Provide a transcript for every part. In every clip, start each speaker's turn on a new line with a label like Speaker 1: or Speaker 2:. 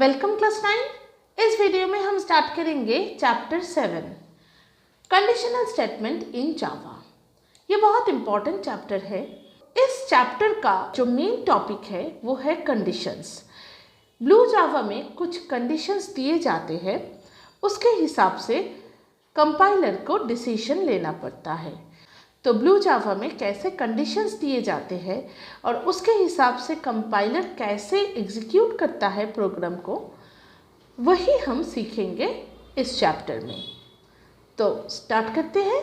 Speaker 1: Welcome class 9। इस video में हम स्टार्ट करेंगे चैप्टर 7 कंडीशनल स्टेटमेंट इन जावा। ये बहुत इंपॉर्टेंट चैप्टर है। इस चैप्टर का जो मेन टॉपिक है वो है कंडीशंस। ब्लू जावा में कुछ कंडीशंस दिए जाते हैं, उसके हिसाब से कंपाइलर को डिसीजन लेना पड़ता है। तो ब्लू जावा में कैसे कंडीशंस दिए जाते हैं और उसके हिसाब से कंपाइलर कैसे एग्जीक्यूट करता है प्रोग्राम को, वही हम सीखेंगे इस चैप्टर में। तो स्टार्ट करते हैं।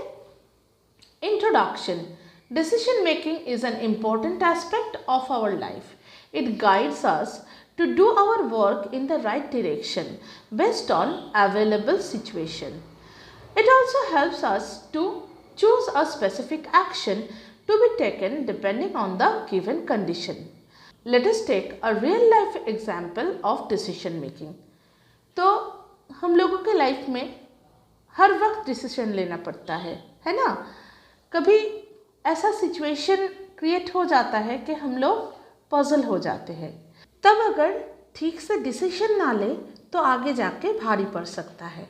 Speaker 1: Introduction. Decision making is an important aspect of our life. It guides us to do our work in the right direction based on available situation. It also helps us to choose a specific action to be taken depending on the given condition. Let us take a real life example of decision making. तो हम लोगों के life में हर वक्त decision लेना पड़ता है ना। कभी ऐसा सिचुएशन क्रिएट हो जाता है कि हम लोग पजल हो जाते हैं, तब अगर ठीक से डिसीजन ना ले तो आगे जाके भारी पड़ सकता है।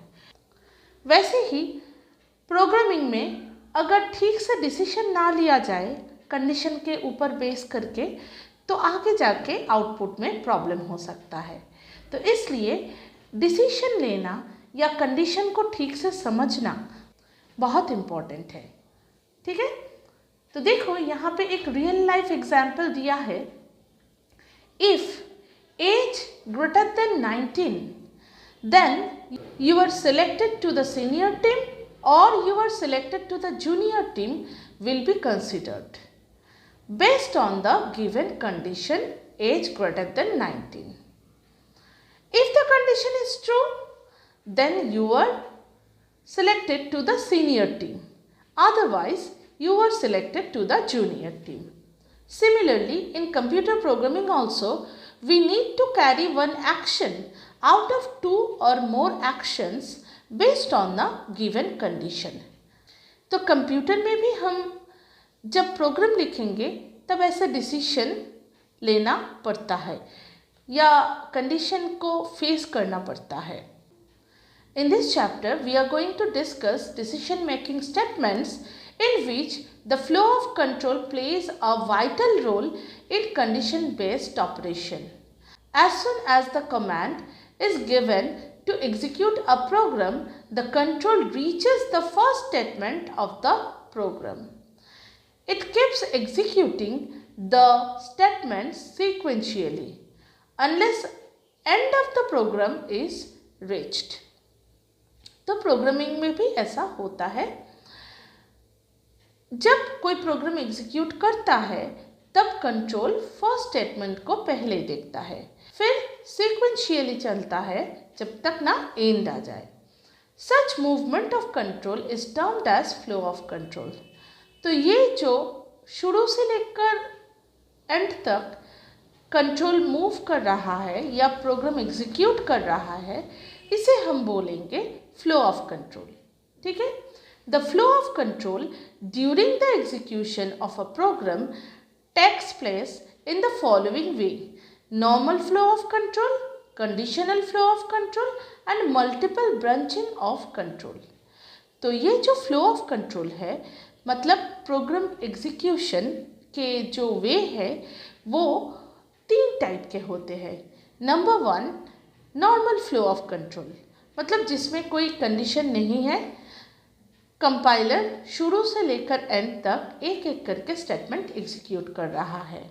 Speaker 1: वैसे ही प्रोग्रामिंग में अगर ठीक से डिसीजन ना लिया जाए कंडीशन के ऊपर बेस करके, तो आगे जाके आउटपुट में प्रॉब्लम हो सकता है। तो इसलिए डिसीजन लेना या कंडीशन को ठीक से समझना बहुत इम्पोर्टेंट है। ठीक है, तो देखो यहाँ पे एक रियल लाइफ एग्जाम्पल दिया है। If age greater than 19, then you are selected to the senior team or you are selected to the junior team will be considered based on the given condition age greater than 19. If the condition is true, then you are selected to the senior team. Otherwise, you are selected to the junior team. Similarly, in computer programming also, we need to carry one action out of two or more actions based on the given condition. तो computer में भी हम जब programme लिखेंगे तब ऐसे decision लेना पड़ता है या कंडीशन को फेस करना पड़ता है। In this chapter, we are going to discuss decision making statements in which the flow of control plays a vital role in condition-based operation. As soon as the command is given to execute a program, the control reaches the first statement of the program. It keeps executing the statements sequentially unless end of the program is reached. तो programming में भी ऐसा होता है। जब कोई program execute करता है तब कंट्रोल फर्स्ट स्टेटमेंट को पहले देखता है, फिर सीक्वेंशियली चलता है जब तक ना एंड आ जाए। Such movement of control is termed as flow of control. तो ये जो शुरू से लेकर एंड तक कंट्रोल मूव कर रहा है या प्रोग्राम एग्जीक्यूट कर रहा है, इसे हम बोलेंगे फ्लो ऑफ कंट्रोल। ठीक है, the flow of control during the execution of a program takes place in the following way: normal flow of control, conditional flow of control and multiple branching of control. तो ये जो flow of control है, मतलब program execution के जो वे है वो 3 type के होते हैं। Number 1, normal flow of control, मतलब जिसमें कोई कंडीशन नहीं है, कंपाइलर शुरू से लेकर एंड तक एक एक करके स्टेटमेंट एग्जीक्यूट कर रहा है।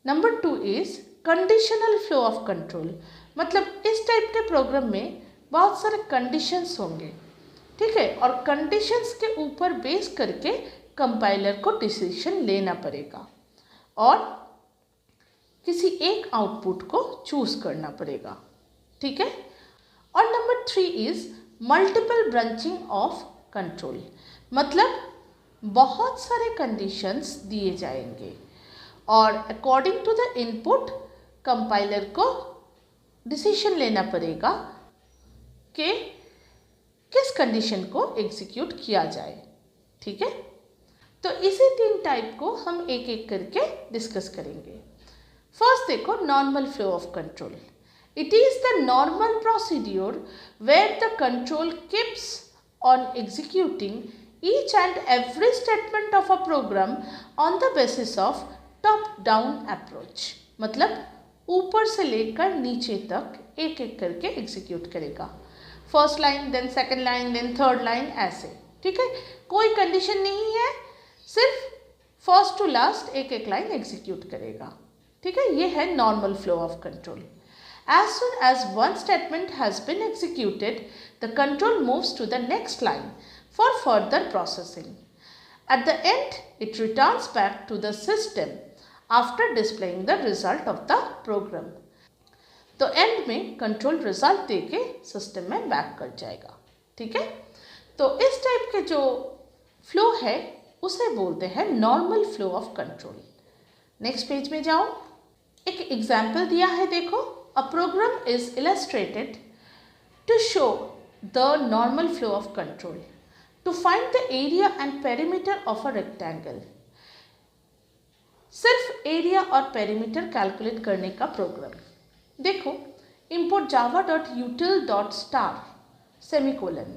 Speaker 1: Number 2 is conditional flow of control, मतलब इस टाइप के प्रोग्राम में बहुत सारे कंडीशंस होंगे। ठीक है, और कंडीशंस के ऊपर बेस करके कंपाइलर को डिसीजन लेना पड़ेगा और किसी एक आउटपुट को चूज करना पड़ेगा। ठीक है, और number 3 is multiple branching of control, मतलब बहुत सारे कंडीशंस दिए जाएंगे और according to the input compiler को डिसीजन लेना पड़ेगा कि किस कंडीशन को एग्जीक्यूट किया जाए। ठीक है, तो इसी 3 टाइप को हम एक एक करके डिस्कस करेंगे। फर्स्ट देखो, normal flow of control. It is the normal procedure where the control keeps on executing each and every statement of a program on the basis of top down approach. मतलब ऊपर से लेकर नीचे तक एक एक करके एग्जीक्यूट करेगा. First line, then second line, then third line, ऐसे. ठीक है, कोई कंडीशन नहीं है, सिर्फ फर्स्ट टू लास्ट एक एक लाइन एग्जीक्यूट करेगा. ठीक है, ये है normal flow of control. As soon as one statement has been executed, the control moves to the next line for further processing. At the end, it returns back to the system after displaying the result of the program. तो and में control result देके system में back कर जाएगा. ठीक है, तो इस टाइप के जो फ्लो है उसे बोलते हैं normal flow of control. Next page में जाओ. एक एग्जाम्पल दिया है, देखो. A program is illustrated to show the normal flow of control. To find the area and perimeter of a rectangle. सिर्फ एरिया और पेरीमीटर कैलकुलेट करने का प्रोग्राम. देखो, import java.util.star सेमीकोलन.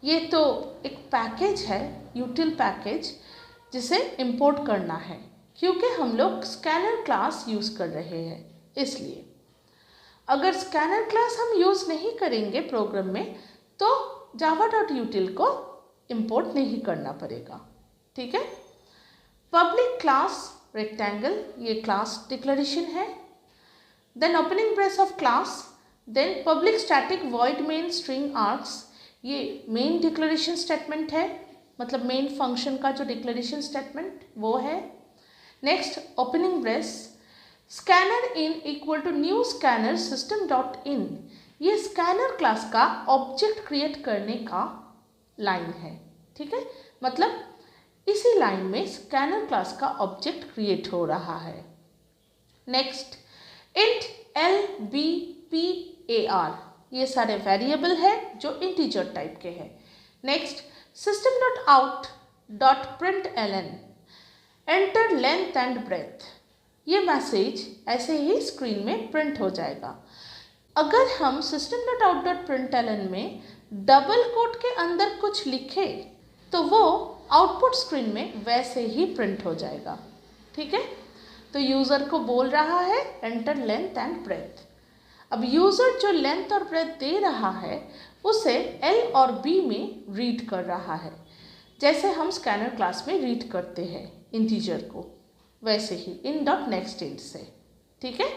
Speaker 1: ये तो एक पैकेज है, यूटिल पैकेज, जिसे इंपोर्ट करना है क्योंकि हम लोग स्कैनर क्लास यूज़ कर रहे हैं. इसलिए अगर स्कैनर क्लास हम यूज़ नहीं करेंगे प्रोग्राम में तो java.util को इंपोर्ट नहीं करना पड़ेगा. ठीक है. पब्लिक क्लास रेक्टेंगल, ये क्लास डिक्लेरेशन है. Then opening brace of class, then public static void main string args, ये मेन डिक्लेरेशन स्टेटमेंट है, मतलब मेन फंक्शन का जो डिक्लेरेशन स्टेटमेंट वो है. Next opening brace, scanner in equal to new scanner system dot in, ये scanner class का object create करने का लाइन है. ठीक है, मतलब इसी लाइन में स्कैनर क्लास का ऑब्जेक्ट क्रिएट हो रहा है. नेक्स्ट इंट LBPAR, ये सारे वेरिएबल है जो इंटीजर टाइप के हैं. Next system dot out dot println, enter length and breadth, ये मैसेज ऐसे ही स्क्रीन में प्रिंट हो जाएगा. अगर हम system dot out dot println में डबल कोट के अंदर कुछ लिखे तो वो आउटपुट स्क्रीन में वैसे ही प्रिंट हो जाएगा. ठीक है, तो यूज़र को बोल रहा है एंटर लेंथ एंड ब्रेथ. अब यूज़र जो लेंथ और ब्रेथ दे रहा है उसे L और B में रीड कर रहा है, जैसे हम स्कैनर क्लास में रीड करते हैं इंटीजर को, वैसे ही इन डॉट नेक्स्ट इंट से. ठीक है.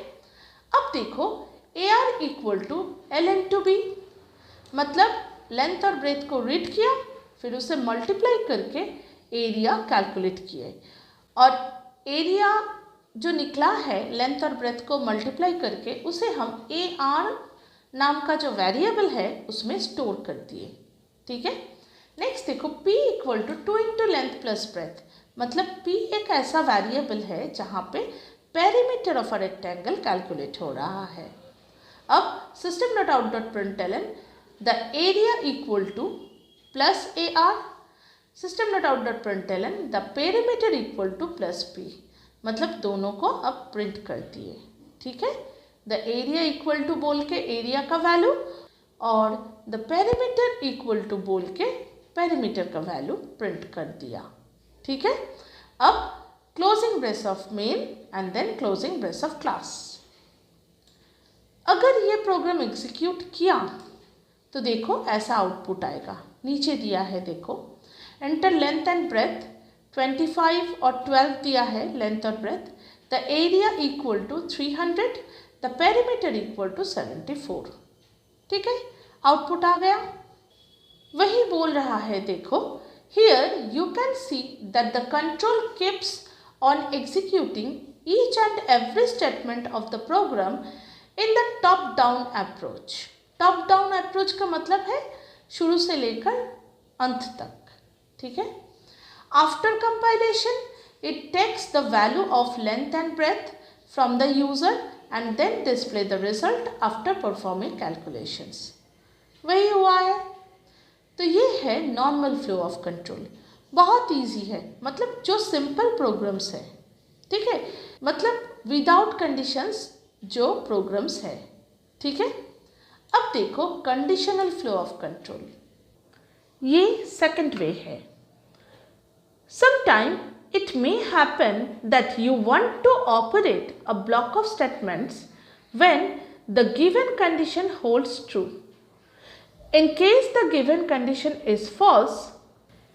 Speaker 1: अब देखो AR इक्वल टू LN/B, मतलब लेंथ और ब्रेथ को रीड किया, फिर उसे मल्टीप्लाई करके एरिया कैलकुलेट किए, और एरिया जो निकला है लेंथ और ब्रेथ को मल्टीप्लाई करके उसे हम AR नाम का जो वेरिएबल है उसमें स्टोर कर दिए. ठीक है. नेक्स्ट देखो P equal to 2 into length plus breadth, मतलब P एक ऐसा वेरिएबल है जहाँ पे perimeter of a rectangle calculate हो रहा है. अब system dot out dot println the area equal to plus AR, system dot out dot println the perimeter equal to plus P, मतलब दोनों को अब प्रिंट कर दिए. ठीक है. द एरिया इक्वल टू बोल के एरिया का वैल्यू और द पेरीमीटर इक्वल टू बोल के पेरीमीटर का वैल्यू प्रिंट कर दिया. ठीक है. अब closing brace of main and then closing brace of class. अगर ये प्रोग्राम एग्जीक्यूट किया तो देखो ऐसा आउटपुट आएगा. नीचे दिया है देखो, एंटर लेंथ एंड ब्रेथ, 25 और 12 दिया है लेंथ और breadth. The area equal to 300, the perimeter equal to 74. ठीक है, आउटपुट आ गया. वही बोल रहा है देखो, here you can see that the control keeps on executing each and every statement of the program in the top down approach. Top down approach का मतलब है शुरू से लेकर अंत तक. ठीक है. After compilation it takes the value of length and breadth from the user and then display the result after performing calculations. वही हुआ है. तो ये है नॉर्मल फ्लो ऑफ कंट्रोल. बहुत इजी है, मतलब जो सिंपल प्रोग्राम्स है. ठीक है, मतलब विदाउट कंडीशंस जो प्रोग्राम्स है. ठीक है। अब देखो कंडीशनल फ्लो ऑफ कंट्रोल, ये सेकंड वे है। Sometime it may happen that you want to operate a block of statements when the given condition holds true. In case the given condition is false,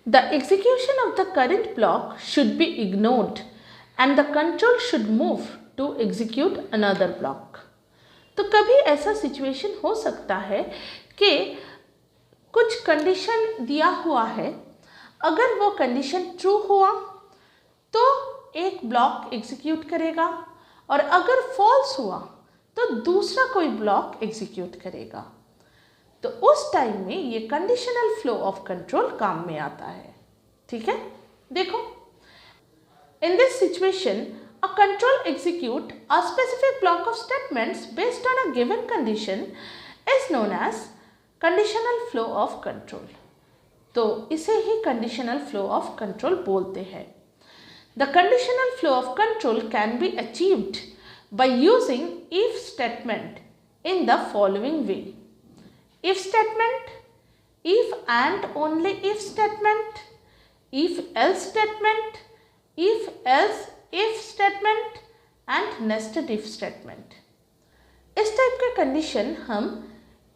Speaker 1: the execution of the current block should be ignored and the control should move to execute another block. तो कभी ऐसा situation हो सकता है कि कुछ condition दिया हुआ है, अगर वो कंडीशन ट्रू हुआ तो एक ब्लॉक एग्जीक्यूट करेगा और अगर फॉल्स हुआ तो दूसरा कोई ब्लॉक एग्जीक्यूट करेगा। तो उस टाइम में ये कंडीशनल फ्लो ऑफ कंट्रोल काम में आता है। ठीक है, देखो in this situation a control execute a specific block of statements based on a given condition is known as conditional flow of control. तो इसे ही conditional flow of control बोलते हैं। The conditional flow of control can be achieved by using if statement in the following way. If statement, if and only if statement, if else statement, if else if statement and nested if statement। इस type के condition हम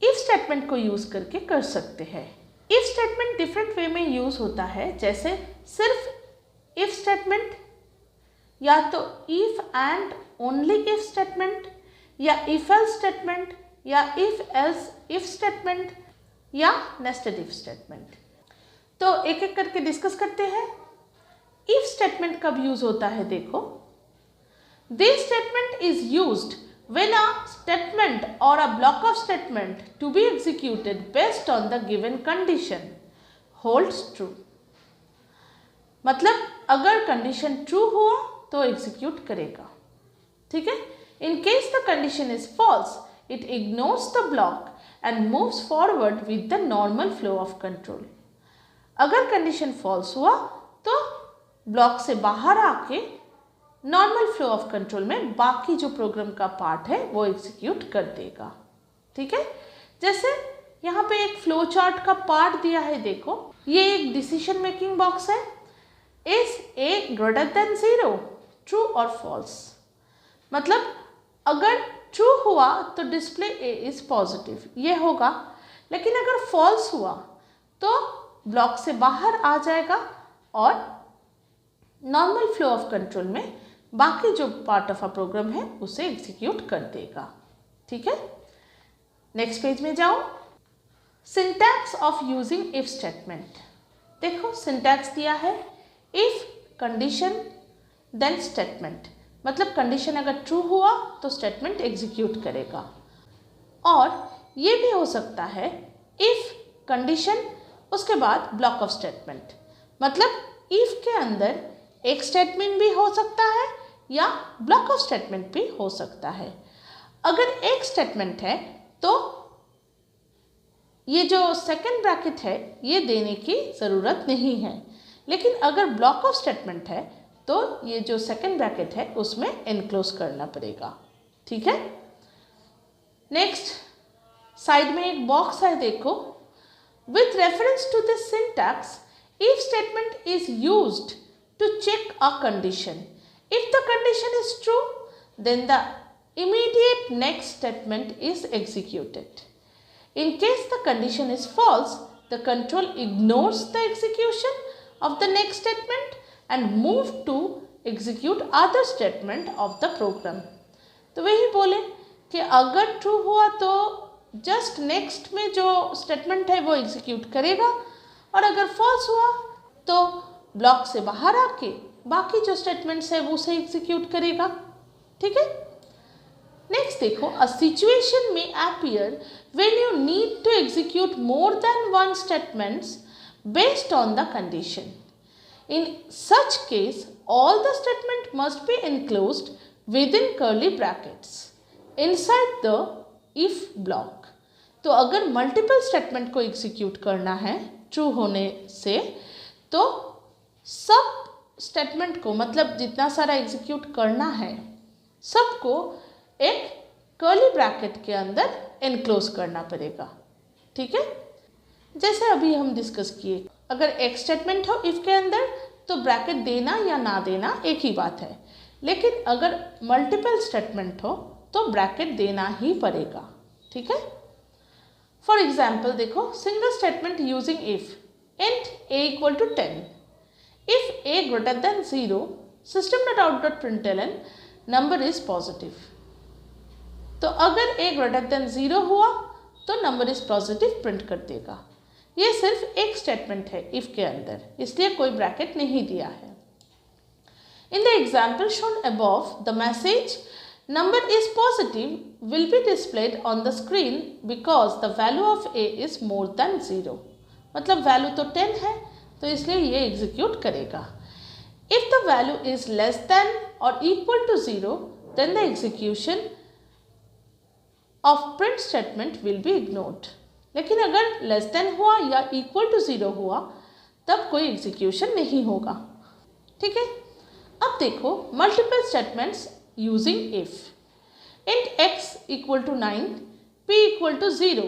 Speaker 1: if statement को use करके कर सकते हैं। if statement different way में use होता है, जैसे सिर्फ if statement या तो if and only if statement या if else statement या if else if statement या nested if statement। तो एक एक करके डिस्कस करते हैं। if statement कब यूज होता है, देखो this statement is used when a statement or a block of statement to be executed based on the given condition holds true। मतलब अगर कंडीशन ट्रू हुआ तो एग्जीक्यूट करेगा। ठीक है, in case the condition is false it ignores the block and moves forward with the normal flow of control। अगर condition false हुआ तो ब्लॉक से बाहर आके नॉर्मल फ्लो ऑफ कंट्रोल में बाकी जो प्रोग्राम का पार्ट है वो एग्जीक्यूट कर देगा। ठीक है, जैसे यहाँ पे एक फ्लो चार्ट का पार्ट दिया है, देखो ये एक डिसीजन मेकिंग बॉक्स है। Is a greater than 0 true और फॉल्स, मतलब अगर ट्रू हुआ तो डिस्प्ले ए इज पॉजिटिव, ये होगा, लेकिन अगर फॉल्स हुआ तो ब्लॉक से बाहर आ जाएगा और नॉर्मल फ्लो ऑफ कंट्रोल में बाकी जो पार्ट ऑफ अ प्रोग्राम है उसे एग्जीक्यूट कर देगा। ठीक है, नेक्स्ट पेज में जाओ। Syntax of using if statement, देखो सिंटैक्स दिया है इफ कंडीशन देन स्टेटमेंट, मतलब कंडीशन अगर ट्रू हुआ तो स्टेटमेंट एग्जीक्यूट करेगा। और ये भी हो सकता है इफ कंडीशन उसके बाद ब्लॉक ऑफ स्टेटमेंट, मतलब इफ के अंदर एक स्टेटमेंट भी हो सकता है या ब्लॉक ऑफ स्टेटमेंट भी हो सकता है। अगर एक स्टेटमेंट है तो ये जो सेकंड ब्रैकेट है ये देने की ज़रूरत नहीं है, लेकिन अगर ब्लॉक ऑफ स्टेटमेंट है तो ये जो सेकंड ब्रैकेट है उसमें एनक्लोज करना पड़ेगा। ठीक है, नेक्स्ट साइड में एक बॉक्स है, देखो with reference to this syntax if statement is used to check a condition. If the condition is true, then the immediate next statement is executed. In case the condition is false, the control ignores the execution of the next statement and move to execute other statement of the program. तो वही बोले कि अगर true हुआ तो just next में जो statement है वो एग्जीक्यूट करेगा और अगर फॉल्स हुआ तो ब्लॉक से बाहर आके बाकी जो स्टेटमेंट्स है वो उसे एग्जीक्यूट करेगा। ठीक है, नेक्स्ट देखो अ सिचुएशन में appear when you need to execute more than one statements based on the condition. In such case all the statement must be enclosed within curly brackets inside the if block. तो अगर multiple statement को execute करना है true होने से तो सब statement को, मतलब जितना सारा एग्जीक्यूट करना है सबको एक कर्ली ब्रैकेट के अंदर एनक्लोज करना पड़ेगा। ठीक है, जैसे अभी हम डिस्कस किए, अगर एक स्टेटमेंट हो इफ के अंदर तो ब्रैकेट देना या ना देना एक ही बात है, लेकिन अगर मल्टीपल स्टेटमेंट हो तो ब्रैकेट देना ही पड़ेगा। ठीक है, फॉर एग्जाम्पल देखो, single statement using if int a equal to 10, if a greater than 0 system dot out dot println number is positive. तो अगर a ग्रेटर देन 0 हुआ तो नंबर इज पॉजिटिव प्रिंट कर देगा। ये सिर्फ एक स्टेटमेंट है इफ के अंदर, इसलिए कोई ब्रैकेट नहीं दिया है। In the example shown above, the message number is positive will be displayed on the screen because the value of a is more than 0. मतलब वैल्यू तो 10 है तो इसलिए ये एग्जीक्यूट करेगा। If the value is less than or equal to 0, then the execution of print statement will be ignored. लेकिन अगर less than हुआ या इक्वल टू 0 हुआ तब कोई एग्जीक्यूशन नहीं होगा। ठीक है, अब देखो multiple statements using if. Int x equal to 9, p equal to 0,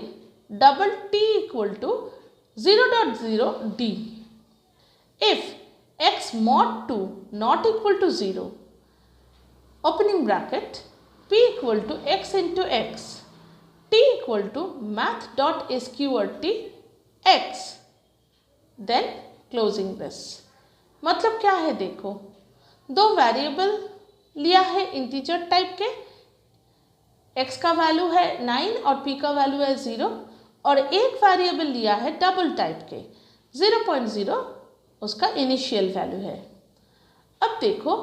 Speaker 1: double t equal to 0.0 d। If x mod 2 not equal to 0, opening bracket p equal to x into x, t equal to math.sqrt x, then closing brace. मतलब क्या है देखो, दो variable लिया है integer type के, x का value है 9 और p का वैल्यू है 0, और एक वेरिएबल लिया है डबल टाइप के, 0.0 उसका इनिशियल वैल्यू है। अब देखो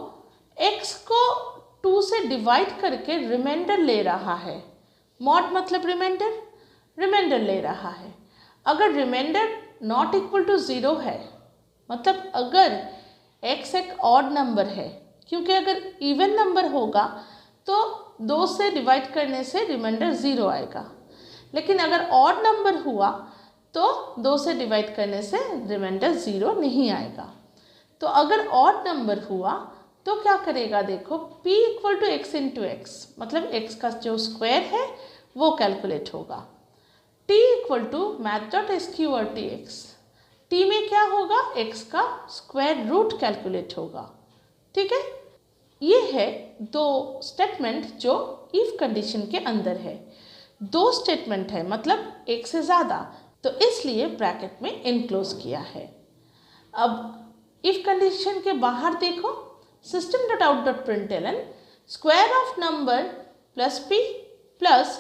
Speaker 1: x को 2 से डिवाइड करके रिमाइंडर ले रहा है, मॉड मतलब रिमाइंडर ले रहा है। अगर रिमाइंडर नॉट इक्वल टू 0 है, मतलब अगर x एक ऑड नंबर है, क्योंकि अगर इवन नंबर होगा तो 2 से डिवाइड करने से रिमाइंडर 0 आएगा, लेकिन अगर ऑड नंबर हुआ तो 2 से डिवाइड करने से रिमाइंडर 0 नहीं आएगा। तो अगर ऑड नंबर हुआ तो क्या करेगा देखो, p equal to x into x, मतलब x का जो स्क्वायर है वो कैलकुलेट होगा। t equal to math.sqrt(x), t में क्या होगा, x का स्क्वायर रूट कैलकुलेट होगा। ठीक है, ये है दो स्टेटमेंट जो इफ कंडीशन के अंदर है। दो स्टेटमेंट है मतलब एक से ज़्यादा, तो इसलिए ब्रैकेट में इनक्लोज किया है। अब इफ कंडीशन के बाहर देखो, system.out.println square of number plus p plus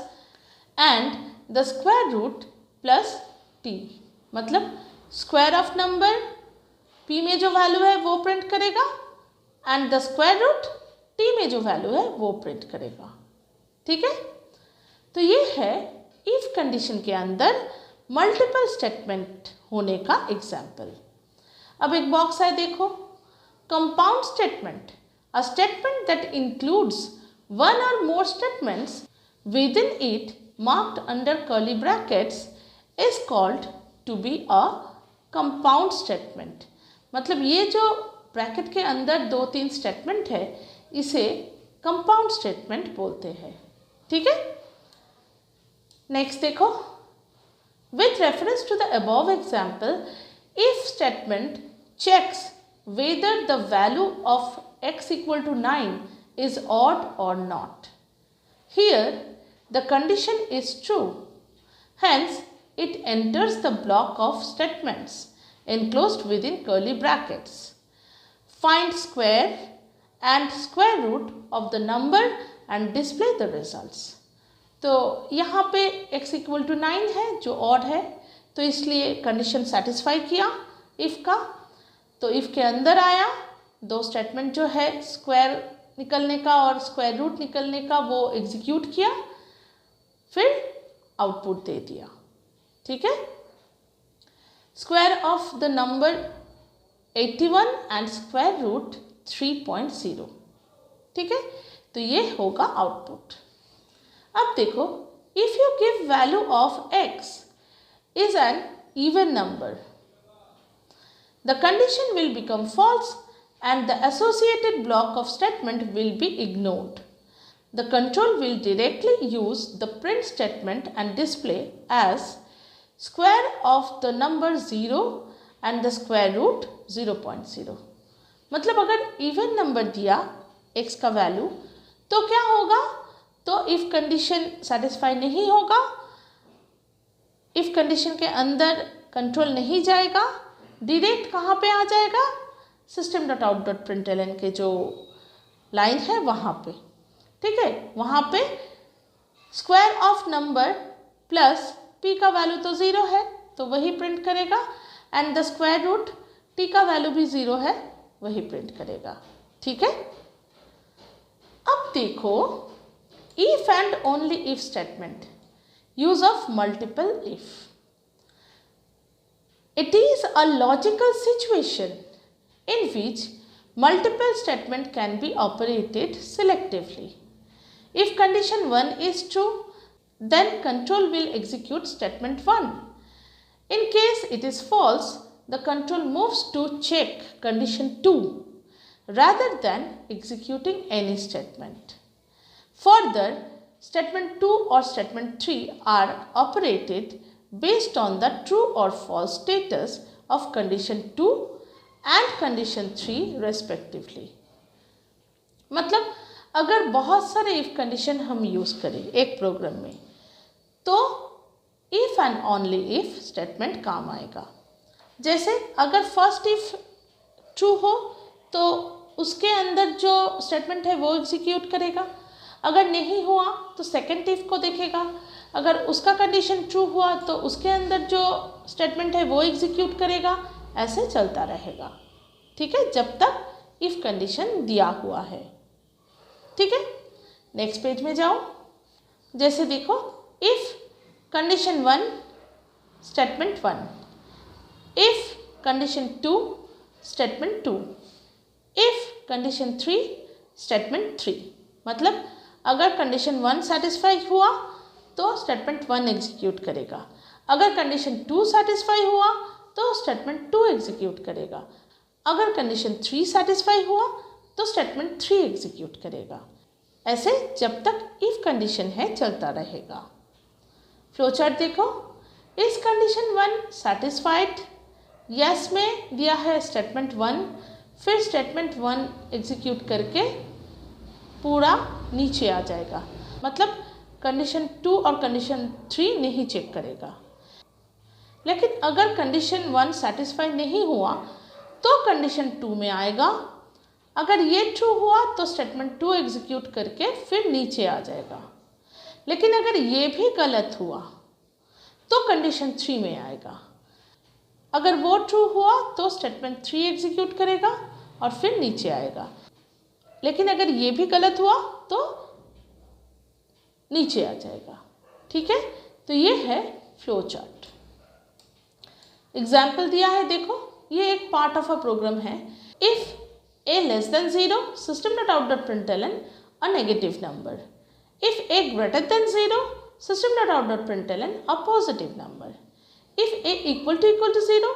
Speaker 1: and the square root plus t, मतलब स्क्वायर ऑफ नंबर p में जो वैल्यू है वो प्रिंट करेगा and the square root t में जो वैल्यू है वो प्रिंट करेगा। ठीक है, तो ये है इफ कंडीशन के अंदर मल्टीपल स्टेटमेंट होने का एग्जाम्पल। अब एक बॉक्स है देखो, compound statement, a statement that includes one or more statements within it marked under curly brackets is called to be a compound statement। मतलब ये जो ब्रैकेट के अंदर 2-3 स्टेटमेंट है इसे कंपाउंड स्टेटमेंट बोलते हैं। ठीक है, नेक्स्ट देखो, with reference to the above example, if statement checks whether the value of x equal to 9 is odd or not. Here the condition is true, hence it enters the block of statements enclosed within curly brackets. Find square and square root of the number and display the results. तो यहाँ पे x equal to 9 है जो odd है, तो इसलिए condition satisfy किया if का। तो इफ़ के अंदर आया, दो स्टेटमेंट जो है स्क्वायर निकलने का और स्क्वायर रूट निकलने का वो एग्जीक्यूट किया, फिर आउटपुट दे दिया। ठीक है, square of the number 81 and square root 3.0। ठीक है, तो ये होगा आउटपुट। अब देखो, if you give value of x is an even number, the condition will become false and the associated block of statement will be ignored. the control will directly use the print statement and display as square of the number 0 and the square root 0.0। मतलब अगर even number दिया x का value तो क्या होगा, तो if condition satisfy नहीं होगा, इफ कंडीशन के अंदर कंट्रोल नहीं जाएगा, डायरेक्ट कहाँ पे आ जाएगा, system.out.println के जो लाइन है वहाँ पे, ठीक है, वहाँ पे square of number plus p का वैल्यू तो 0 है तो वही प्रिंट करेगा, and the square root t का वैल्यू भी 0 है वही प्रिंट करेगा, ठीक है। अब देखो if and only if statement, use of multiple if. It is a logical situation in which multiple statements can be operated selectively. If condition 1 is true, then control will execute statement 1. In case it is false, the control moves to check condition 2 rather than executing any statement. Further, statement 2 or statement 3 are operated based on the true or false status of condition 2 and condition 3 respectively। मतलब अगर बहुत सारे if condition हम use करें एक programme में तो if and only if statement काम आएगा। जैसे अगर फर्स्ट इफ ट्रू हो तो उसके अंदर जो स्टेटमेंट है वो एग्जीक्यूट करेगा, अगर नहीं हुआ तो सेकेंड इफ को देखेगा, अगर उसका कंडीशन ट्रू हुआ तो उसके अंदर जो स्टेटमेंट है वो एग्जीक्यूट करेगा, ऐसे चलता रहेगा, ठीक है, जब तक इफ कंडीशन दिया हुआ है, ठीक है। नेक्स्ट पेज में जाओ, जैसे देखो if condition 1 statement 1, if condition 2 statement 2, if condition 3 statement 3। मतलब अगर कंडीशन 1 सेटिस्फाई हुआ तो स्टेटमेंट 1 एग्जीक्यूट करेगा, अगर कंडीशन 2 सेटिस्फाई हुआ तो स्टेटमेंट 2 एग्जीक्यूट करेगा, अगर कंडीशन 3 सेटिस्फाई हुआ तो स्टेटमेंट 3 एग्जीक्यूट करेगा। ऐसे जब तक इफ कंडीशन है चलता रहेगा। फ्लो चार्ट देखो, इस कंडीशन 1 सेटिस्फाइड, यस में दिया है स्टेटमेंट 1, फिर स्टेटमेंट 1 एग्जीक्यूट करके पूरा नीचे आ जाएगा, मतलब कंडीशन 2 और कंडीशन 3 नहीं चेक करेगा। लेकिन अगर कंडीशन 1 सेटिस्फाई नहीं हुआ तो कंडीशन 2 में आएगा, अगर ये ट्रू हुआ तो स्टेटमेंट 2 एग्जीक्यूट करके फिर नीचे आ जाएगा, लेकिन अगर ये भी गलत हुआ तो कंडीशन 3 में आएगा, अगर वो ट्रू हुआ तो स्टेटमेंट 3 एग्जीक्यूट करेगा और फिर नीचे आएगा, लेकिन अगर ये भी गलत हुआ तो नीचे आ जाएगा, ठीक है। तो ये है फ्लो चार्ट। एग्जाम्पल दिया है, देखो ये एक पार्ट ऑफ अ प्रोग्राम है। If a less than 0, system.out.println a negative number. If a greater than 0, system.out.println a positive number. If a equal to 0,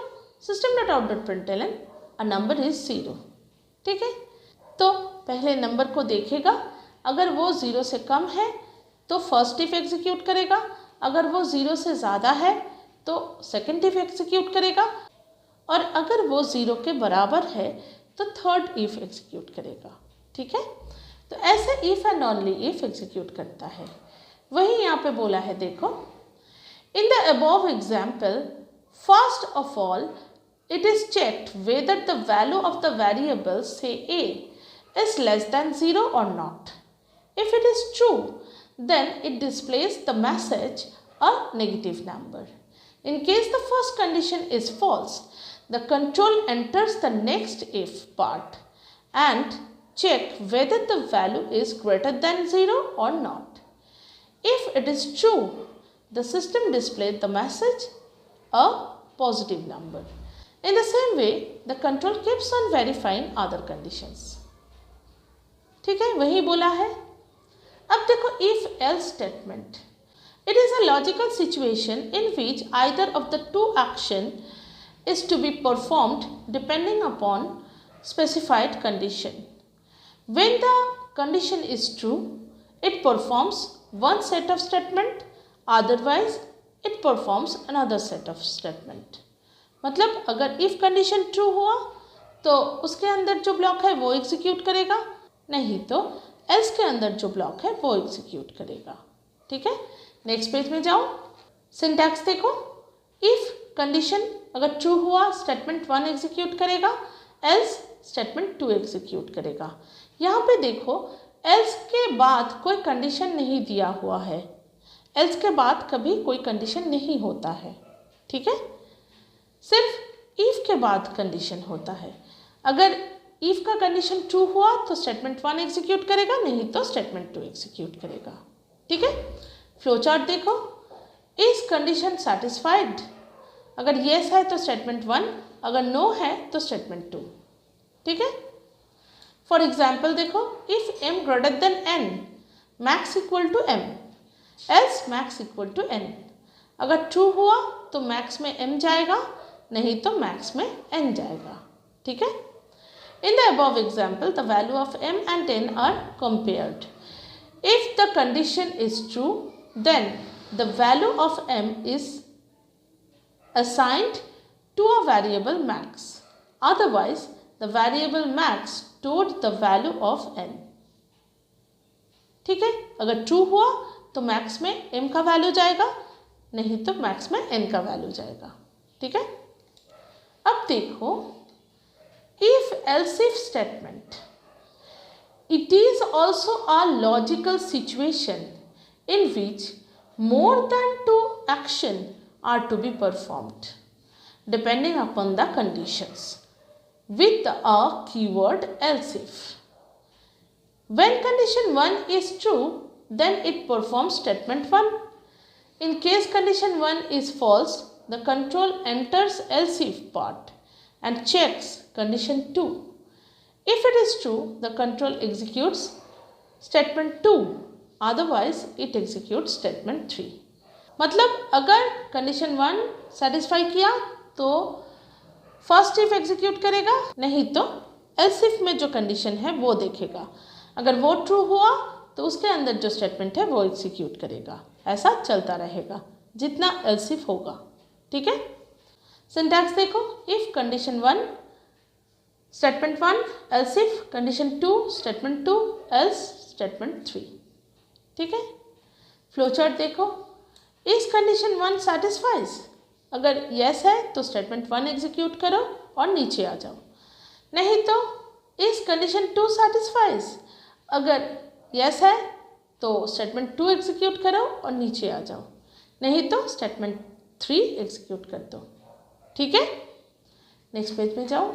Speaker 1: system.out.println a number is 0। ठीक है, तो पहले नंबर को देखेगा, अगर वो 0 से कम है तो फर्स्ट इफ एग्जीक्यूट करेगा, अगर वो 0 से ज़्यादा है तो सेकेंड इफ एग्जीक्यूट करेगा, और अगर वो 0 के बराबर है तो थर्ड इफ एग्जीक्यूट करेगा, ठीक है। तो ऐसे if and only if execute करता है। वही यहाँ पे बोला है, देखो in the above example first of all it is checked whether the value of the variable say a is less than 0 or not. If it is true, then it displays the message a negative number. In case the first condition is false, the control enters the next if part and check whether the value is greater than 0 or not. If it is true, the system displays the message a positive number. In the same way, the control keeps on verifying other conditions. ठीक है, वही बोला है। अब देखो if else statement. It is a logical situation in which either of the two action is to be performed depending upon specified condition. When the condition is true, it performs one set of statement, otherwise it performs another set of statement. मतलब अगर if condition true हुआ तो उसके अंदर जो block है वो execute करेगा, नहीं तो एल्स के अंदर जो ब्लॉक है वो एग्जीक्यूट करेगा। ठीक है, नेक्स्ट पेज में जाओ। सिंटैक्स देखो, इफ कंडीशन अगर ट्रू हुआ स्टेटमेंट 1 एग्जीक्यूट करेगा, एल्स स्टेटमेंट 2 एग्जीक्यूट करेगा। यहाँ पे देखो एल्स के बाद कोई कंडीशन नहीं दिया हुआ है, एल्स के बाद कभी कोई कंडीशन नहीं होता है। ठीक है, सिर्फ इफ के बाद कंडीशन होता है। अगर इफ का कंडीशन ट्रू हुआ तो स्टेटमेंट 1 एग्जीक्यूट करेगा, नहीं तो स्टेटमेंट 2 एग्जीक्यूट करेगा। ठीक है, फ्लो चार्ट देखो, इज कंडीशन सेटिस्फाइड, अगर येस है तो स्टेटमेंट 1, अगर नो है तो स्टेटमेंट 2। ठीक है, फॉर एग्जाम्पल देखो, if m greater than n, max equal to m, else max equal to n। अगर ट्रू हुआ तो मैक्स में m जाएगा, नहीं तो मैक्स में n जाएगा। ठीक है, in the above example the value of m and n are compared. If the condition is true then the value of m is assigned to a variable max, otherwise the variable max stored the value of n। ठीक है, अगर true हुआ तो max में m का value जाएगा, नहीं तो मैक्स में n का वैल्यू जाएगा। ठीक है, अब देखो if else if statement, it is also a logical situation in which more than 2 actions are to be performed depending upon the conditions with a keyword else if. When condition 1 is true, then it performs statement 1. In case condition 1 is false, the control enters else if part and checks condition 2. If it is true, the control executes statement 2, otherwise it executes statement 3। मतलब अगर condition 1 satisfy किया तो first if execute करेगा, नहीं तो else if में जो condition है वो देखेगा। अगर वो ट्रू हुआ तो उसके अंदर जो स्टेटमेंट है वो एग्जीक्यूट करेगा। ऐसा चलता रहेगा जितना एल्स इफ होगा। ठीक है, सिंटैक्स देखो, if condition 1 statement 1, else if condition 2 statement 2, else statement 3। ठीक है, फ्लो चार्ट देखो, इस कंडीशन 1 सेटिस्फाइज, अगर यस है तो स्टेटमेंट 1 एग्जीक्यूट करो और नीचे आ जाओ, नहीं तो इस कंडीशन 2 सेटिस्फाइज, अगर यस है तो स्टेटमेंट 2 एग्जीक्यूट करो और नीचे आ जाओ, नहीं तो स्टेटमेंट 3 एग्जीक्यूट कर दो। ठीक है, नेक्स्ट पेज में जाओ।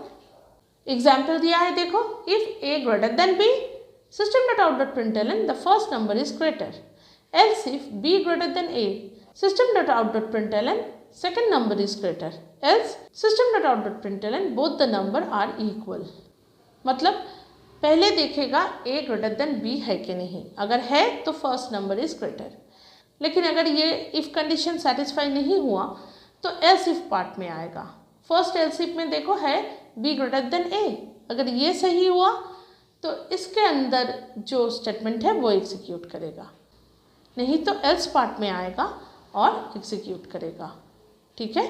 Speaker 1: एग्जाम्पल दिया है देखो, if a greater than b, system.out.println the first number is greater, else if b greater than a, system.out.println second number is greater, else system.out.println both the number are equal। मतलब पहले देखेगा a greater than b है कि नहीं, अगर है तो first number is greater. लेकिन अगर ये इफ कंडीशन सेटिस्फाई नहीं हुआ तो एल्स इफ पार्ट में आएगा। फर्स्ट एल्स इफ में देखो है b ग्रेटर देन a, अगर ये सही हुआ तो इसके अंदर जो स्टेटमेंट है वो एग्जीक्यूट करेगा, नहीं तो एल्स पार्ट में आएगा और एग्जीक्यूट करेगा। ठीक है,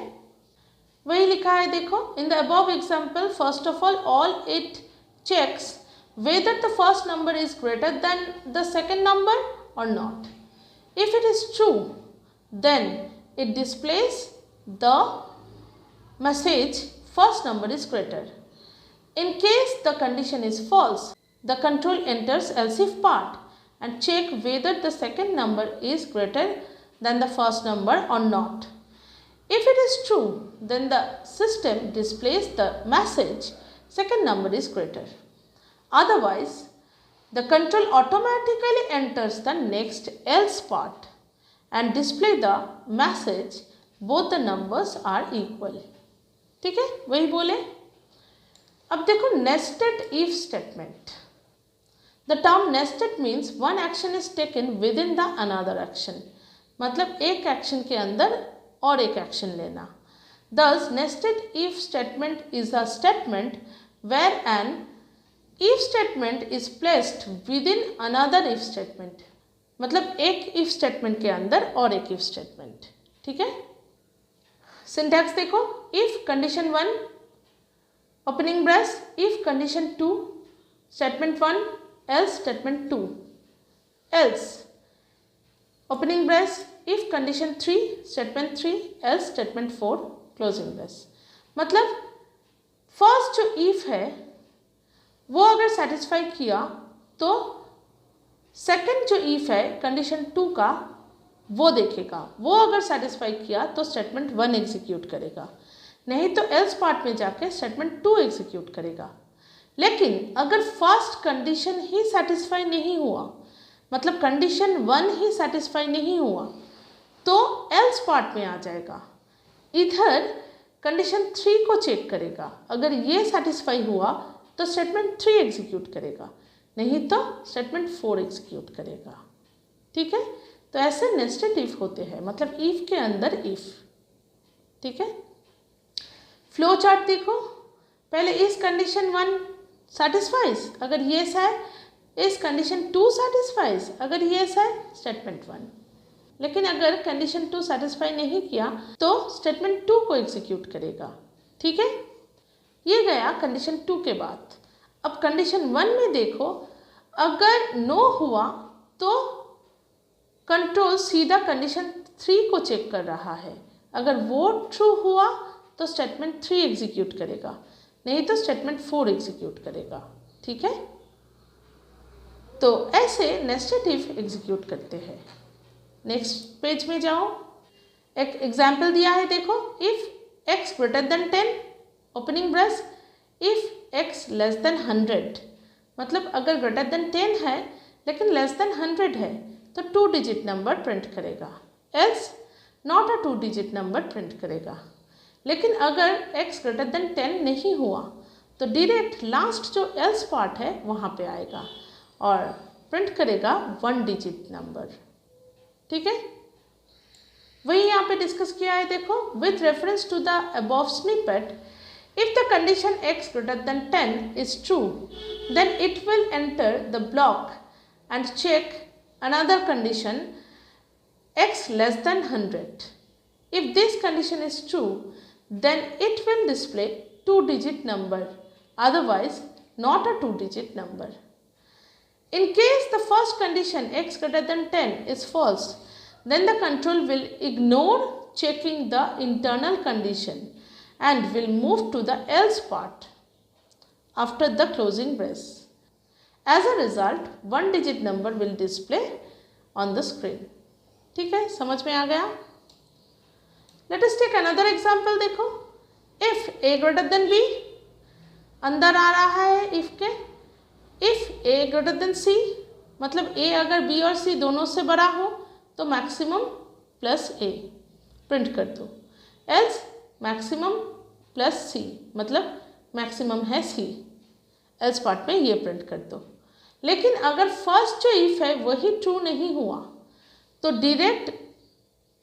Speaker 1: वही लिखा है देखो, in the above example first of all it checks whether the first number is greater than the second number or not. If it is true, then it displays the message first number is greater. In case the condition is false, the control enters else if part and check whether the second number is greater than the first number or not. If it is true, then the system displays the message second number is greater. Otherwise, the control automatically enters the next else part and display the message both the numbers are equal. ठीक है, वही बोले। अब देखो nested if statement. The term nested means one action is taken within the another action. मतलब एक action के अंदर और एक एक्शन लेना। Thus, nested if statement is a statement where an if statement is placed within another if statement. मतलब एक if statement के अंदर और एक इफ स्टेटमेंट। ठीक है, सिंटैक्स देखो, if condition 1 opening brace, if condition 2 statement 1 else statement 2, else opening brace, if condition 3 statement 3 else statement 4 closing brace. मतलब फर्स्ट जो इफ है वो अगर सेटिस्फाई किया तो सेकंड जो इफ है कंडीशन 2 का वो देखेगा, वो अगर सेटिस्फाई किया तो स्टेटमेंट 1 एग्जीक्यूट करेगा, नहीं तो एल्स पार्ट में जाके स्टेटमेंट 2 एग्जीक्यूट करेगा। लेकिन अगर फर्स्ट कंडीशन ही सेटिस्फाई नहीं हुआ, मतलब कंडीशन 1 ही सेटिस्फाई नहीं हुआ, तो एल्स पार्ट में आ जाएगा, इधर कंडीशन 3 को चेक करेगा, अगर ये सेटिस्फाई हुआ तो स्टेटमेंट 3 एग्जीक्यूट करेगा, नहीं तो स्टेटमेंट 4 एग्जीक्यूट करेगा। ठीक है, तो ऐसे नेस्टेड इफ होते हैं, मतलब इफ के अंदर इफ। ठीक है, फ्लो चार्ट देखो, पहले इस कंडीशन 1 सेटिस्फाइज, अगर येस है, इस कंडीशन 2 सेटिस्फाइज, अगर येस है स्टेटमेंट 1। लेकिन अगर कंडीशन 2 सेटिस्फाई नहीं किया तो स्टेटमेंट 2 को एग्जीक्यूट करेगा। ठीक है, ये गया कंडीशन 2 के बाद। अब कंडीशन 1 में देखो, अगर नो हुआ तो कंट्रोल सीधा कंडीशन 3 को चेक कर रहा है, अगर वो ट्रू हुआ तो स्टेटमेंट 3 एग्जीक्यूट करेगा, नहीं तो स्टेटमेंट 4 एग्जीक्यूट करेगा। ठीक है, तो ऐसे नेस्टेड इफ एग्जीक्यूट करते हैं। नेक्स्ट पेज में जाओ, एक एग्जाम्पल दिया है देखो, if x greater than 10 opening brace, if x less than 100, मतलब अगर ग्रेटर देन 10 है लेकिन लेस देन 100 है तो 2 डिजिट नंबर प्रिंट करेगा, else not a 2 digit number print करेगा। लेकिन अगर x ग्रेटर देन 10 नहीं हुआ तो डायरेक्ट लास्ट जो एल्स पार्ट है वहाँ पे आएगा और प्रिंट करेगा 1 डिजिट नंबर। ठीक है, वही यहाँ पे डिस्कस किया है देखो, with reference to the above snippet, if the condition x greater than 10 is true, then it will enter the block and check another condition x less than 100. If this condition is true, then it will display 2-digit number, otherwise not a 2-digit number. In case the first condition x greater than 10 is false, then the control will ignore checking the internal condition and will move to the else part after the closing brace. As a result, 1 digit number will display on the screen. ठीक है, समझ में आ गया? Let us take another example देखो, if a greater than b, अंदर आ रहा है if के, if a greater than c, मतलब a अगर b और c दोनों से बड़ा हो तो मैक्सिमम प्लस a प्रिंट कर दो, else मैक्सिमम प्लस सी, मतलब मैक्सिमम है सी, एल्स पार्ट में ये प्रिंट कर दो। लेकिन अगर फर्स्ट जो इफ है वही ट्रू नहीं हुआ तो डायरेक्ट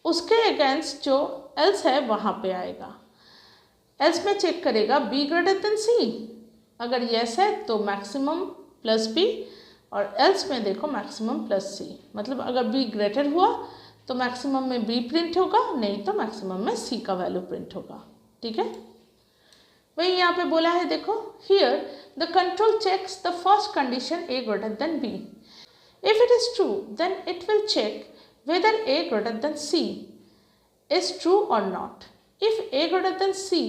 Speaker 1: उसके अगेंस्ट जो एल्स है वहाँ पे आएगा, एल्स में चेक करेगा बी ग्रेटर देन सी, अगर येस है तो मैक्सिमम प्लस बी, और एल्स में देखो मैक्सिमम प्लस सी, मतलब अगर बी ग्रेटर हुआ तो मैक्सिमम में बी प्रिंट होगा, नहीं तो मैक्सिमम में सी का वैल्यू प्रिंट होगा। ठीक है, वही यहाँ पे बोला है देखो, here the control checks the first condition a greater than b, if it is true then it will check whether a greater than c is true और not. If a greater than c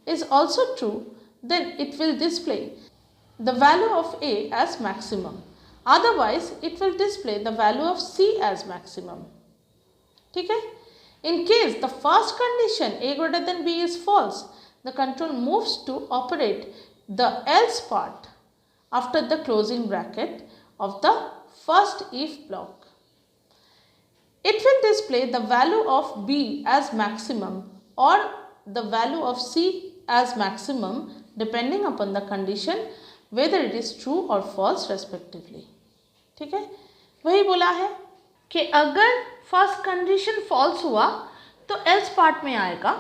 Speaker 1: is also true then it will display the value of a as maximum, otherwise it will display the value of c as maximum. ठीक है, in case the first condition a greater than b is false, the control moves to operate the else part after the closing bracket of the first if block. It will display the value of b as maximum or the value of c as maximum depending upon the condition whether it is true or false respectively. ठीक है, वही बोला है कि अगर first condition false हुआ तो else part में आएगा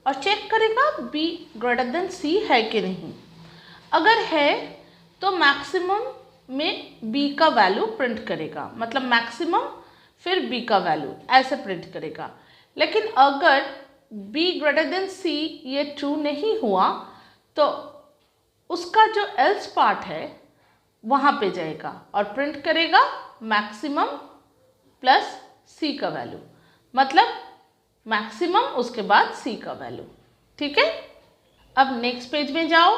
Speaker 1: और चेक करेगा बी ग्रेटर देन सी है कि नहीं, अगर है तो मैक्सिमम में बी का वैल्यू प्रिंट करेगा, मतलब मैक्सिमम फिर b का वैल्यू ऐसे प्रिंट करेगा। लेकिन अगर b ग्रेटर देन c ये ट्रू नहीं हुआ तो उसका जो एल्स पार्ट है वहाँ पे जाएगा और प्रिंट करेगा मैक्सिमम प्लस c का वैल्यू, मतलब मैक्सिमम उसके बाद c का वैल्यू। ठीक है, अब नेक्स्ट पेज में जाओ।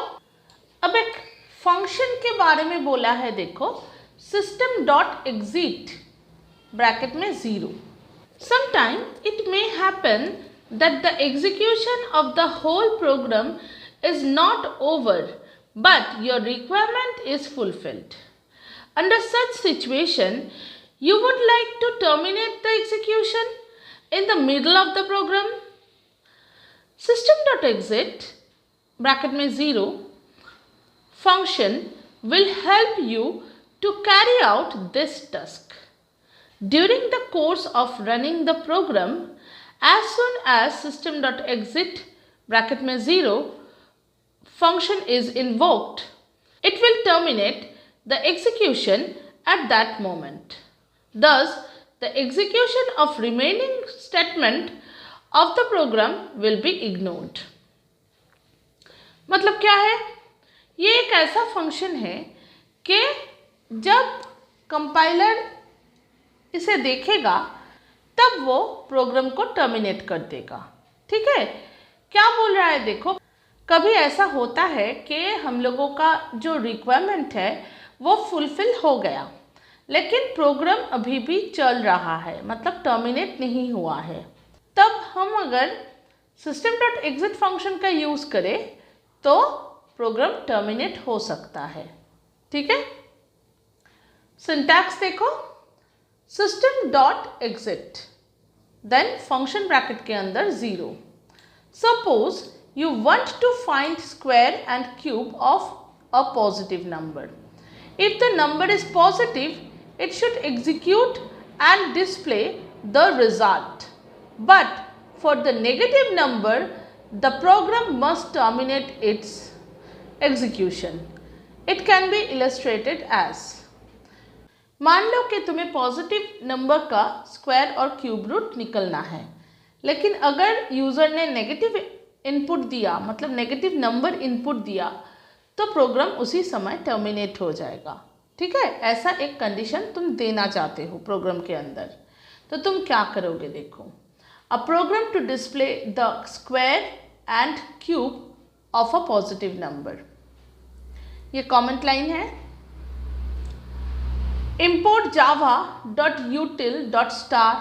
Speaker 1: अब एक फंक्शन के बारे में बोला है, देखो सिस्टम डॉट एग्जिट ब्रैकेट में 0। Sometime it may happen that the execution of the whole program is not over, but your requirement is fulfilled. Under such situation, you would like to terminate the execution in the middle of the program. System.exit bracket में 0 function will help you to carry out this task. During the course of running the program, as soon as system.exit bracket में 0 function is invoked, it will terminate the execution at that moment. Thus, the execution of remaining statement of the program will be ignored. मतलब क्या है? ये एक ऐसा function है कि जब कंपाइलर इसे देखेगा तब वो प्रोग्राम को टर्मिनेट कर देगा। ठीक है, क्या बोल रहा है देखो, कभी ऐसा होता है कि हम लोगों का जो रिक्वायरमेंट है वो फुलफिल हो गया लेकिन प्रोग्राम अभी भी चल रहा है, मतलब टर्मिनेट नहीं हुआ है। तब हम अगर system.exit फंक्शन का यूज़ करें तो प्रोग्राम टर्मिनेट हो सकता है। ठीक है, सिंटैक्स देखो, system.exit देन फंक्शन ब्रैकेट के अंदर 0। Suppose you want to find square and cube of a positive number. If the number is positive, it should execute and display the result. But for the negative number, the program must terminate its execution. It can be illustrated as, मान लो कि तुम्हें positive number का square और cube root निकलना है, लेकिन अगर user ने नेगेटिव इनपुट दिया, मतलब नेगेटिव नंबर इनपुट दिया, तो प्रोग्राम उसी समय टर्मिनेट हो जाएगा। ठीक है, ऐसा एक कंडीशन तुम देना चाहते हो प्रोग्राम के अंदर, तो तुम क्या करोगे देखो, a program to display the square and cube of a positive number. ये कमेंट लाइन है, import java.util.star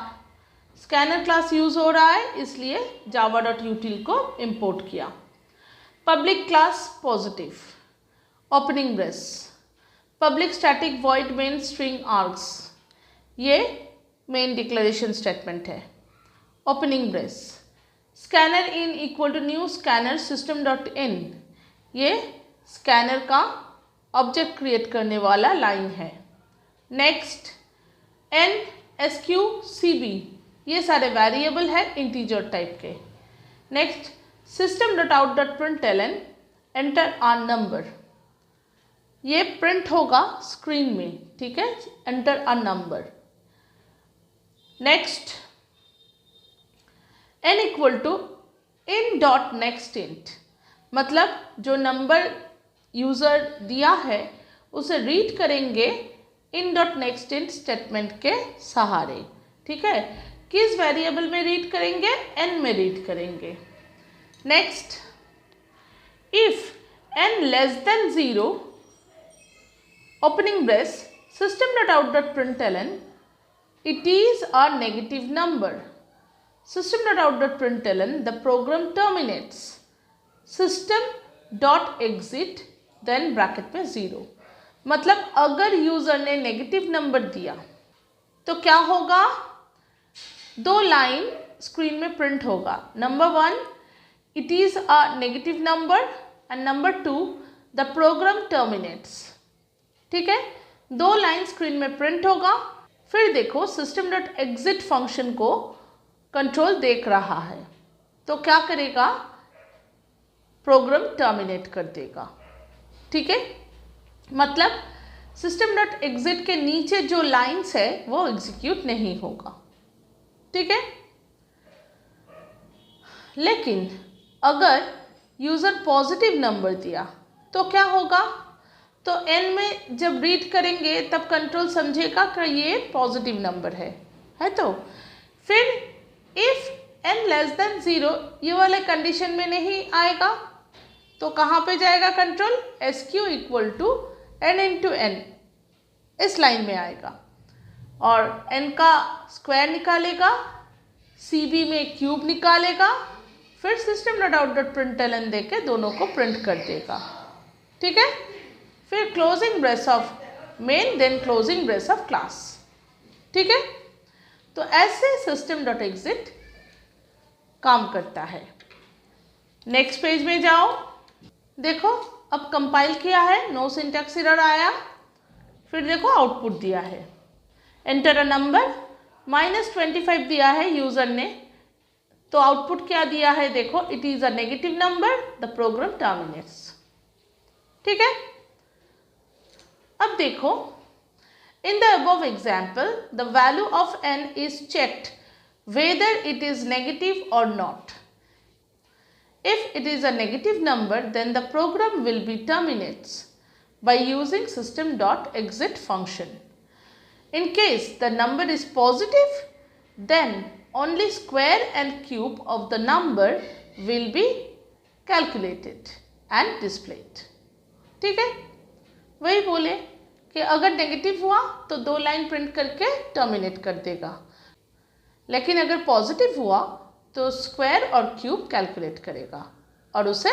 Speaker 1: scanner class use हो रहा है इसलिए java.util को इंपोर्ट किया। Public class positive, opening brace, public static void main string args, ये main declaration statement है। Opening brace, scanner in equal to new scanner system.in, ये स्कैनर का ऑब्जेक्ट क्रिएट करने वाला लाइन है। नेक्स्ट NSQCB, ये सारे वेरिएबल है इंटीजर टाइप के। Next system.out.println enter a number, ये प्रिंट होगा स्क्रीन में। ठीक है, enter a number. Next n equal to in.nextInt, मतलब जो नंबर यूज़र दिया है उसे रीड करेंगे in.nextInt स्टेटमेंट के सहारे। ठीक है, किस वेरिएबल में रीड करेंगे? n में रीड करेंगे। Next, if n less than 0, opening brace system.out.println it is a negative number, system.out.println the program terminates, system.exit then bracket में 0। मतलब अगर यूज़र ने नेगेटिव नंबर दिया तो क्या होगा, दो लाइन स्क्रीन में प्रिंट होगा। Number 1 it is a negative number and number 2 the program terminates. ठीक है, दो लाइन स्क्रीन में प्रिंट होगा। फिर देखो system.exit फंक्शन को कंट्रोल देख रहा है तो क्या करेगा, प्रोग्राम टर्मिनेट कर देगा। ठीक है, मतलब सिस्टम डॉट एग्जिट के नीचे जो लाइन्स है वो एग्जीक्यूट नहीं होगा, ठीक है। लेकिन अगर यूज़र पॉजिटिव नंबर दिया तो क्या होगा, तो n में जब रीड करेंगे तब कंट्रोल समझेगा कि ये पॉजिटिव नंबर है तो फिर इफ़ n लेस देन 0 ये वाले कंडीशन में नहीं आएगा तो कहाँ पे जाएगा control, SQ equal to n into n इस लाइन में आएगा और n का स्क्वायर निकालेगा, CB में क्यूब निकालेगा, फिर system dot out dot println दे के दोनों को प्रिंट कर देगा, ठीक है। फिर closing brace of main then closing brace of class, ठीक है। तो ऐसे सिस्टम डॉट एग्जिट काम करता है। नेक्स्ट पेज में जाओ, देखो अब कंपाइल किया है, नो सिंटैक्स एरर आया, फिर देखो आउटपुट दिया है, एंटर अ नंबर -25 दिया है यूज़र ने, तो आउटपुट क्या दिया है देखो, it is a negative number, the program terminates, ठीक है। अब देखो, in the above example the value of n is checked whether it is negative और not. If it is a negative number, then the program will be terminates by using system.exit function. In case the number is positive, then only square and cube of the number will be calculated and displayed. ठीक है, वही बोले कि अगर negative हुआ तो 2 line print करके terminate कर देगा, लेकिन अगर पॉजिटिव हुआ तो स्क्वायर और क्यूब कैलकुलेट करेगा और उसे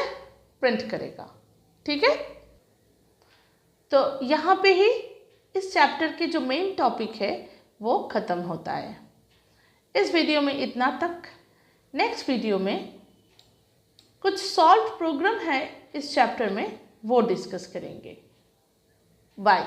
Speaker 1: प्रिंट करेगा, ठीक है। तो यहाँ पे ही इस चैप्टर के जो मेन टॉपिक है वो ख़त्म होता है। इस वीडियो में इतना तक। नेक्स्ट वीडियो में कुछ सॉल्व प्रोग्राम है इस चैप्टर में, वो डिस्कस करेंगे। बाय।